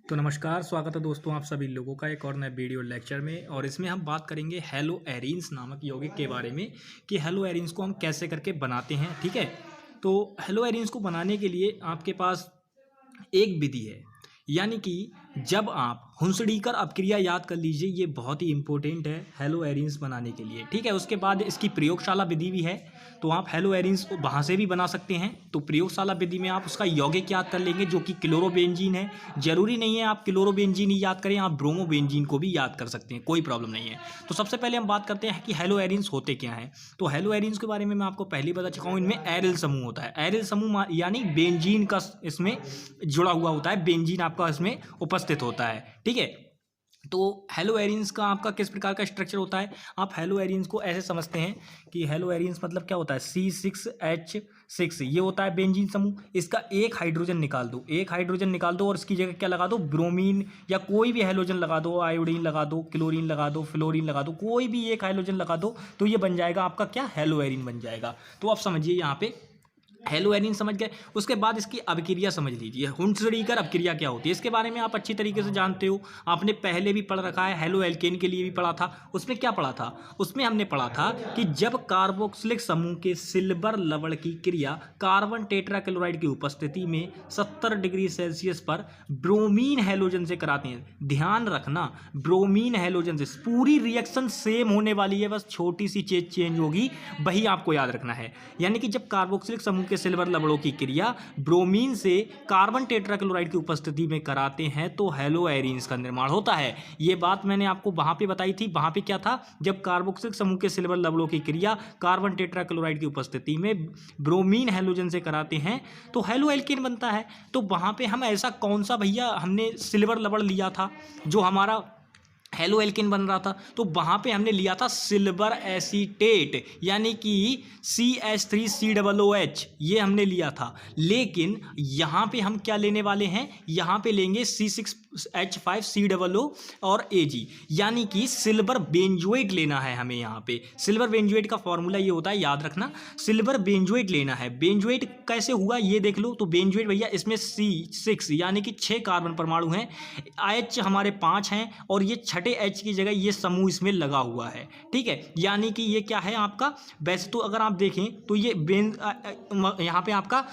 तो नमस्कार, स्वागत है दोस्तों आप सभी लोगों का एक और नए वीडियो लेक्चर में। और इसमें हम बात करेंगे हेलो एरिन्स नामक यौगिक के बारे में कि हेलो एरिन्स को हम कैसे करके बनाते हैं। ठीक है, तो हेलो एरिन्स को बनाने के लिए आपके पास एक विधि है, यानी कि जब आप हुंसड़ीकर अपक्रिया याद कर लीजिए, ये बहुत ही इंपॉर्टेंट है हेलो एरिन्स बनाने के लिए। ठीक है, उसके बाद इसकी प्रयोगशाला विधि भी है, तो आप हेलो एरिन्स वहाँ से भी बना सकते हैं। तो प्रयोगशाला विधि में आप उसका यौगिक याद कर लेंगे जो कि क्लोरोबेंजीन है। जरूरी नहीं है आप क्लोरोबेंजीन ही याद करें, आप ब्रोमोबेंजीन को भी याद कर सकते हैं, कोई प्रॉब्लम नहीं है। तो सबसे पहले हम बात करते हैं कि हेलो एरिन्स होते क्या हैं। तो हेलो एरिन्स के बारे में मैं आपको पहले बता चुका हूँ, इनमें एरिल समूह होता है। एरिल समूह यानी बेंजीन का इसमें जुड़ा हुआ होता है, बेंजीन आपका इसमें उपस्थित होता है। ठीक है, तो हेलो एरिन्स का आपका किस प्रकार का स्ट्रक्चर होता है, आप हेलो एरिन्स को ऐसे समझते हैं कि हेलो एरिन्स मतलब क्या होता है, C6H6 ये होता है बेंजीन समूह। इसका एक हाइड्रोजन निकाल दो, एक हाइड्रोजन निकाल दो और इसकी जगह क्या लगा दो, ब्रोमीन या कोई भी हाइड्रोजन लगा दो, आयोडीन लगा दो, क्लोरीन लगा दो, फ्लोरीन लगा दो, कोई भी एक हाइड्रोजन लगा दो, तो ये बन जाएगा आपका क्या, हेलो एरिन बन जाएगा। तो आप समझिए यहाँ पे हेलो एरिन समझ गए। उसके बाद इसकी अभिक्रिया समझ लीजिए, हुंसड़ीकर अभिक्रिया क्या होती है, इसके बारे में आप अच्छी तरीके से जानते हो, आपने पहले भी पढ़ रखा है। हेलो एल्केन के लिए भी पढ़ा था। उसमें क्या पढ़ा था, उसमें हमने पढ़ा था कि जब कार्बोक्सिलिक समूह के सिल्वर लवण की क्रिया कार्बन टेट्राक्लोराइड की उपस्थिति में 70 डिग्री सेल्सियस पर ब्रोमीन हैलोजन से कराते हैं। ध्यान रखना, ब्रोमीन हैलोजन से पूरी रिएक्शन सेम होने वाली है, बस छोटी सी चीज चेंज होगी, वही आपको याद रखना है। यानी कि जब कार्बोक्सिलिक समूह सिल्वर लवणों की क्रिया ब्रोमीन से कार्बन टेट्राक्लोराइड की उपस्थिति में कराते हैं तो हेलो एरिन्स का निर्माण होता है। ये बात मैंने आपको वहां पे बताई थी। वहां पे क्या था, जब कार्बोक्सिलिक समूह के सिल्वर लवणों की क्रिया कार्बन टेट्राक्लोराइड की उपस्थिति में ब्रोमीन हैलोजन से कराते हैं तो हेलो एल्केन बनता है। तो वहां पे हम ऐसा कौन सा भैया हमने सिल्वर लवण लिया था जो हमारा हेलो एल्केन बन रहा था, तो वहाँ पे हमने लिया था सिल्वर एसीटेट, यानी कि CH3COOH, ये हमने लिया था। लेकिन यहाँ पे हम क्या लेने वाले हैं, यहाँ पे लेंगे C6H5COO और Ag, यानी कि सिल्वर बेंजोएट लेना है हमें। यहाँ पे सिल्वर बेंजोएट का फॉर्मूला ये होता है, याद रखना, सिल्वर बेंजोएट लेना है। बेंजोएट कैसे हुआ ये देख लो। तो बेंजोएट भैया इसमें C6 यानी कि 6 कार्बन परमाणु हैं, H हमारे 5 हैं और ये छठे H की जगह ये समूह इसमें लगा हुआ है। ठीक है, यानी कि ये क्या है आपका, वैसे तो अगर आप देखें तो ये यहाँ पे आपका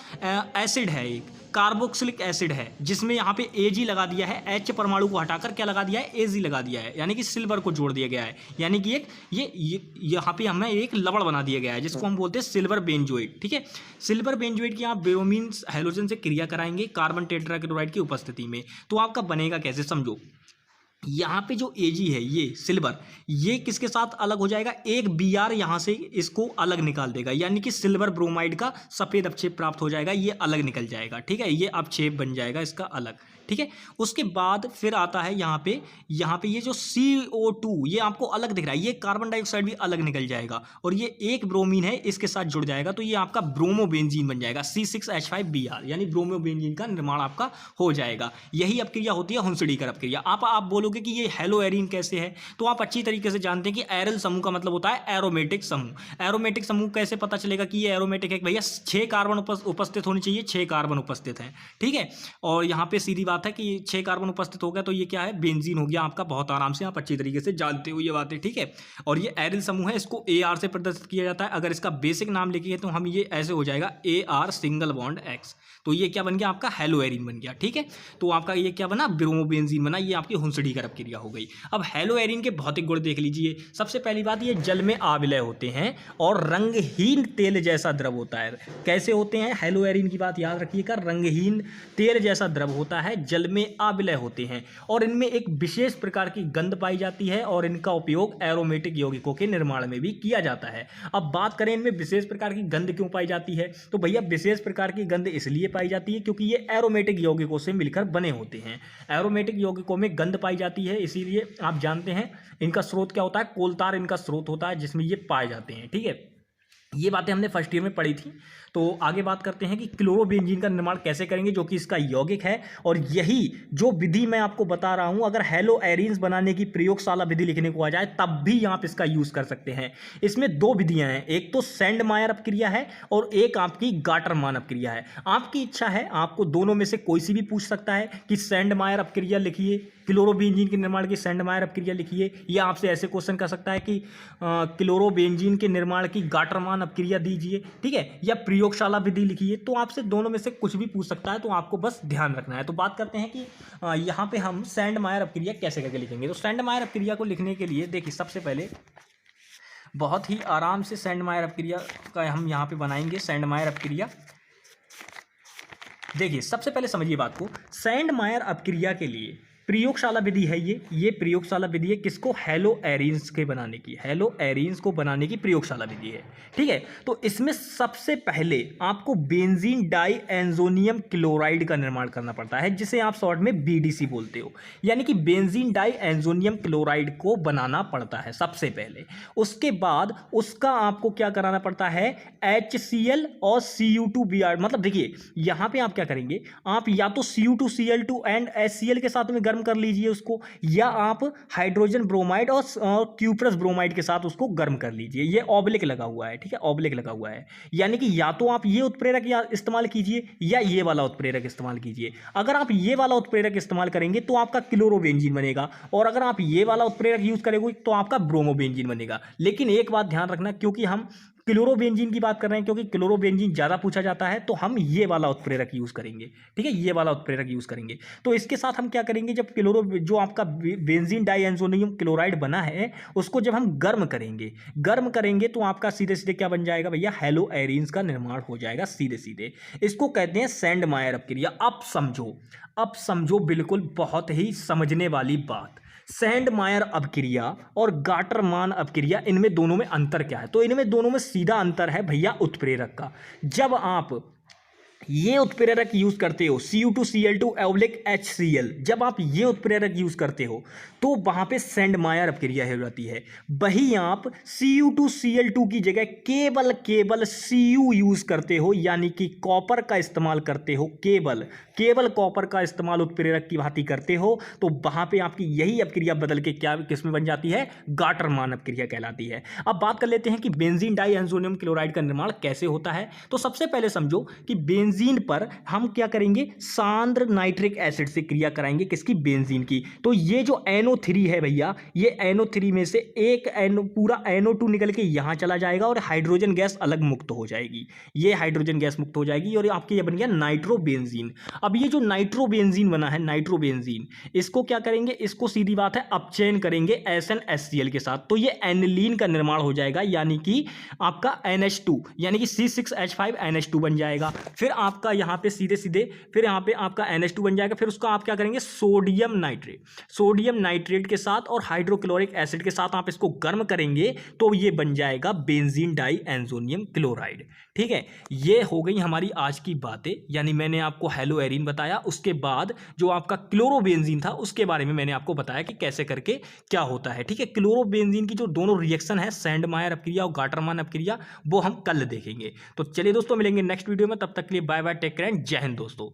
एसिड है, एक कार्बोक्सिलिक एसिड है जिसमें यहाँ पे Ag लगा दिया है, H परमाणु को हटाकर क्या लगा दिया है, Ag लगा दिया है, यानी कि सिल्वर को जोड़ दिया गया है। यानी कि एक ये यहाँ पे हमें एक लवण बना दिया गया है जिसको हम बोलते हैं सिल्वर बेंजोएट। ठीक है, सिल्वर बेंजोएट की आप ब्रोमीन हैलोजन से क्रिया कराएंगे कार्बन टेट्राक्लोराइड की उपस्थिति में, तो आपका बनेगा कैसे, समझो। यहाँ पे जो Ag है ये सिल्वर, ये किसके साथ अलग हो जाएगा, एक Br यहाँ से इसको अलग निकाल देगा, यानी कि सिल्वर ब्रोमाइड का सफ़ेद अपक्षेप प्राप्त हो जाएगा, ये अलग निकल जाएगा। ठीक है, ये अपक्षेप बन जाएगा इसका अलग। ठीक है, उसके बाद फिर आता है यहाँ पे ये जो CO2 ये आपको अलग दिख रहा है, ये कार्बन डाइऑक्साइड भी अलग निकल जाएगा और ये एक ब्रोमीन है इसके साथ जुड़ जाएगा, तो ये आपका ब्रोमोबेंजीन बन जाएगा, C6H5Br, यानी ब्रोमोबेंजीन का निर्माण आपका हो जाएगा। यही अपक्रिया होती है हुंसड़ीकर अपक्रिया। आप बोलोगे कि ये हेलो एरिन कैसे है, तो आप अच्छी तरीके से जानते हैं कि एरल समूह का मतलब होता है एरोमेटिक समूह। एरोमेटिक समूह कैसे पता चलेगा कि ये एरोमेटिक है, भैया 6 कार्बन उपस्थित होनी चाहिए, 6 कार्बन उपस्थित हैं। ठीक है, और यहाँ पे सीधी बात है कि 6 कार्बन उपस्थित हो गया तो ये क्या है, बेंजीन हो गया आपका। बहुत आराम से आप अच्छी तरीके से जानते हो ये बातें। ठीक है, और ये एरिल समूह है, इसको AR से प्रदर्शित किया जाता है। अगर इसका बेसिक नाम लिखिए तो हम ये ऐसे हो जाएगा AR सिंगल बॉन्ड X, तो ये क्या बन गया आपका, हेलो एरिन बन गया। ठीक है, तो आपका ये क्या बना, ब्रोमोबेंजीन बना, ये आपकी हुंसड़ीकर अपक्रिया हो गई। अब हेलो एरिन के भौतिक गुण देख लीजिए। सबसे पहली बात, ये जल में आविलय होते हैं और रंगहीन तेल जैसा द्रव होता है। कैसे होते हैं, हेलो एरिन की बात याद रखिएगा, रंगहीन तेल जैसा द्रव होता है, जल में आविलय होते हैं और इनमें एक विशेष प्रकार की गंध पाई जाती है और इनका उपयोग एरोमेटिक यौगिकों के निर्माण में भी किया जाता है। अब बात करें इनमें विशेष प्रकार की गंध क्यों पाई जाती है, तो भैया विशेष प्रकार की गंध इसलिए पाई जाती है क्योंकि ये एरोमेटिक यौगिकों से मिलकर बने होते हैं। एरोमेटिक यौगिकों में गंध पाई जाती है, इसीलिए आप जानते हैं इनका स्रोत क्या होता है, कोलतार इनका स्रोत होता है जिसमें ये पाए जाते हैं। ठीक है, ये बातें हमने फर्स्ट ईयर में पढ़ी थी। तो आगे बात करते हैं कि क्लोरोबेंजीन का निर्माण कैसे करेंगे, जो कि इसका यौगिक है। और यही जो विधि मैं आपको बता रहा हूं, अगर हेलो एरीन्स बनाने की प्रयोगशाला विधि लिखने को आ जाए तब भी आप इसका यूज कर सकते हैं। इसमें दो विधियां हैं, एक तो सैंडमायर अपक्रिया है और एक आपकी गाटरमान अपक्रिया है। आपकी इच्छा है, आपको दोनों में से कोई सी भी पूछ सकता है कि सैंडमायर अपक्रिया लिखिए, क्लोरोबेंजीन के निर्माण की सैंडमायर अपक्रिया लिखिए, या आपसे ऐसे क्वेश्चन कर सकता है कि क्लोरोबेंजीन के निर्माण की गाटरमान अपक्रिया दीजिए, ठीक है, या प्रयोगशाला विधि लिखिए। तो आपसे दोनों में से कुछ भी पूछ सकता है, तो आपको बस ध्यान रखना है। तो बात करते हैं कि यहाँ पे हम सैंडमायर अपक्रिया कैसे करके लिखेंगे। तो सैंडमायर अपक्रिया को लिखने के लिए देखिए, सबसे पहले बहुत ही आराम से सैंडमायर अपक्रिया का हम यहाँ पे बनाएंगे। सैंडमायर अपक्रिया देखिए, सबसे पहले समझिए बात को। सैंडमायर अपक्रिया के लिए प्रयोगशाला विधि है ये प्रयोगशाला विधि है किसको, हेलो एरीन्स के बनाने की, हेलो एरीन्स को बनाने की प्रयोगशाला विधि है, ठीक है। तो इसमें सबसे पहले आपको बेंजीन डाई एंजोनियम क्लोराइड का निर्माण करना पड़ता है, जिसे आप शॉर्ट में बीडीसी बोलते हो। यानी कि बेंजीन डाई एंजोनियम क्लोराइड को बनाना पड़ता है सबसे पहले। उसके बाद उसका आपको क्या कराना पड़ता है, HCl और Cu2Br। मतलब देखिए, यहां पे आप क्या करेंगे, आप या तो Cu2Cl2 एंड HCl के साथ में गर्म कर लीजिए उसको, या आप हाइड्रोजन ब्रोमाइड और क्यूप्रस ब्रोमाइड के साथ उसको गर्म कर लीजिए। ये ऑब्लिक लगा हुआ है, ठीक है, ऑब्लिक लगा हुआ है। यानी कि या तो आप ये उत्प्रेरक इस्तेमाल कीजिए या ये वाला उत्प्रेरक इस्तेमाल कीजिए। अगर आप ये वाला उत्प्रेरक इस्तेमाल करेंगे तो आपका क्लोरोबेंजीन बनेगा, और अगर आप ये वाला उत्प्रेरक यूज करेंगे तो आपका ब्रोमोबेंजीन बनेगा। लेकिन एक बात ध्यान रखना, क्योंकि हम क्लोरोबेंजीन की बात कर रहे हैं, क्योंकि क्लोरोबेंजीन ज़्यादा पूछा जाता है, तो हम ये वाला उत्प्रेरक यूज़ करेंगे, ठीक है, ये वाला उत्प्रेरक यूज़ करेंगे। तो इसके साथ हम क्या करेंगे, जब जो आपका बेंजीन डाईएंजोनियम क्लोराइड बना है, उसको जब हम गर्म करेंगे तो आपका सीधे सीधे क्या बन जाएगा भैया, हेलो एरीन्स का निर्माण हो जाएगा सीधे सीधे। इसको कहते हैं सैंडमायर अपक्रिया। अब समझो बिल्कुल बहुत ही समझने वाली बात। सैंडमायर अपक्रिया और गाटरमान अपक्रिया, इनमें दोनों में अंतर क्या है। तो इनमें दोनों में सीधा अंतर है भैया उत्प्रेरक का। जब आप ये उत्प्रेरक यूज करते हो Cu2Cl2 HCl, जब आप ये उत्प्रेरक यूज करते हो तो वहां पे सैंडमायर अपक्रिया हो जाती है। वही आप Cu2Cl2 की जगह केवल Cu यूज करते हो, यानी कि कॉपर का इस्तेमाल करते हो, केवल कॉपर का इस्तेमाल उत्प्रेरक की भांति करते हो, तो वहां पे आपकी यही अपक्रिया बदल के क्या किस में बन जाती है, गाटरमान अपक्रिया कहलाती है। अब बात कर लेते हैं कि बेंजीन डाईएंजोनियम क्लोराइड का निर्माण कैसे होता है। तो सबसे पहले समझो कि बेंजीन पर हम क्या करेंगे, सांद्र नाइट्रिक एसिड से क्रिया कराएंगे, किसकी, बेंजीन की। तो ये जो NO3 है भैया, ये NO3 में से एक पूरा NO2 निकल के यहां चला जाएगा और हाइड्रोजन गैस अलग मुक्त हो जाएगी, ये हाइड्रोजन गैस मुक्त हो जाएगी और आपके ये बन गया नाइट्रोबेंजीन। अब ये जो नाइट्रोबेंजीन बना है, नाइट्रोबेंजीन, इसको क्या करेंगे, इसको सीधी बात है अपचयन करेंगे SnHCl के साथ, तो ये एनिलीन का निर्माण हो जाएगा, यानी कि आपका NH2 यानी कि C6H5NH2 बन जाएगा। फिर आपका यहाँ पे सीधे सीधे फिर यहाँ पे आपका NH2 बन जाएगा। फिर उसका आप क्या करेंगे, सोडियम नाइट्रेट के साथ और हाइड्रोक्लोरिक एसिड के साथ आप इसको गर्म करेंगे तो ये बन जाएगा बेंजीन डाईएंजोनियम क्लोराइड, ठीक है। ये हो गई हमारी आज की बातें, यानी मैंने आपको हेलो एरीन बताया, उसके बाद जो आपका क्लोरोबेंजीन था उसके बारे में मैंने आपको बताया कि कैसे करके क्या होता है, ठीक है। क्लोरोबेंजीन की जो दोनों रिएक्शन है, सैंडमायर अपक्रिया और गाटरमान अपक्रिया, वो हम कल देखेंगे। तो चलिए दोस्तों, मिलेंगे नेक्स्ट वीडियो में, तब तक के लिए bye bye, take care and जय हिंद दोस्तों।